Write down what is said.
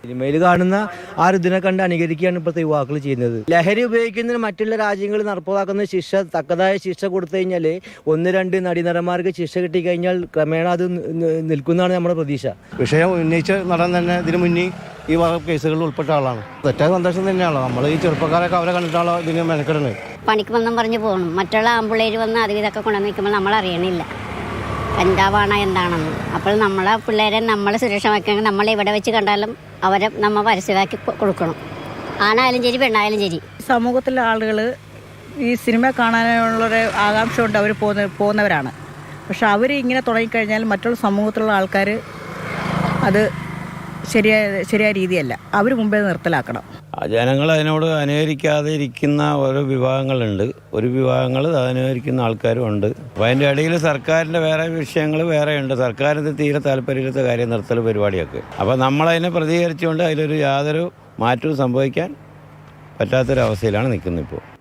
സിനിമയിൽ കാണുന്ന ആ ഒരു ഇതിനെ കണ്ട് അനുകരിക്കുകയാണ് ഇപ്പോഴത്തെ യുവാക്കൾ ചെയ്യുന്നത്. ലഹരി ഉപയോഗിക്കുന്നതിന് മറ്റുള്ള രാജ്യങ്ങളിൽ നടപ്പാക്കുന്ന ശിക്ഷ തക്കതായ ശിക്ഷ കൊടുത്തു കഴിഞ്ഞാൽ 1-2 നടീനടന്മാർക്ക് ശിക്ഷ കിട്ടിക്കഴിഞ്ഞാൽ ക്രമേണ അത് നിൽക്കുന്നതാണ് നമ്മുടെ പ്രതീക്ഷ. വിഷയം ഉന്നയിച്ച നടൻ തന്നെ ഇതിനു മുന്നേ ഈ കേസുകളിൽ ഉൾപ്പെട്ട ആളാണ്. തെറ്റായ സന്ദേശം തന്നെയാണോ നമ്മൾ ഈ ചെറുപ്പക്കാരൊക്കെ അവരെ കണ്ടിട്ടാണോ ഇതിന് മെനക്കെടുന്നത്? പണിക്ക് വന്നും പറഞ്ഞ് പോകണം. മറ്റുള്ള ആമ്പിള്ളേർ വന്ന് അത് ഇതൊക്കെ കൊണ്ടുവന്ന് നിൽക്കുമ്പോൾ നമ്മൾ അറിയണില്ല കഞ്ചാവാണ് എന്താണെന്ന്. അപ്പോൾ നമ്മളെ പിള്ളേരെ നമ്മൾ സുരക്ഷമാക്കണമെങ്കിൽ നമ്മൾ ഇവിടെ വെച്ച് കണ്ടാലും അവരെ നമ്മൾ പരസ്യമാക്കി കൊടുക്കണം. ആണായാലും ശരി പെണ്ണായാലും ശരി. സമൂഹത്തിലെ ആളുകൾ ഈ സിനിമ കാണാനുള്ളൊരു ആകാംക്ഷ കൊണ്ട് അവർ പോകുന്നവരാണ്. പക്ഷെ അവർ ഇങ്ങനെ തുടങ്ങിക്കഴിഞ്ഞാൽ മറ്റുള്ള സമൂഹത്തിലുള്ള ആൾക്കാർ അത് ശരിയായ രീതിയല്ല. അവർ മുമ്പേ നിർത്തലാക്കണം. ജനങ്ങൾ അതിനോട് അനുകരിക്കാതെ ഇരിക്കുന്ന ഓരോ വിഭാഗങ്ങളുണ്ട്. ഒരു വിഭാഗങ്ങൾ അനുകരിക്കുന്ന ആൾക്കാരും ഉണ്ട്. അപ്പോൾ അതിൻ്റെ ഇടയിൽ സർക്കാരിൻ്റെ വേറെ വിഷയങ്ങൾ വേറെയുണ്ട്. സർക്കാരിന് തീരെ താല്പര്യമില്ലാത്ത കാര്യം നിർത്തൽ പരിപാടിയൊക്കെ. അപ്പോൾ നമ്മളതിനെ പ്രതികരിച്ചുകൊണ്ട് അതിലൊരു യാതൊരു മാറ്റവും സംഭവിക്കാൻ പറ്റാത്തൊരവസ്ഥയിലാണ് നിൽക്കുന്നത് ഇപ്പോൾ.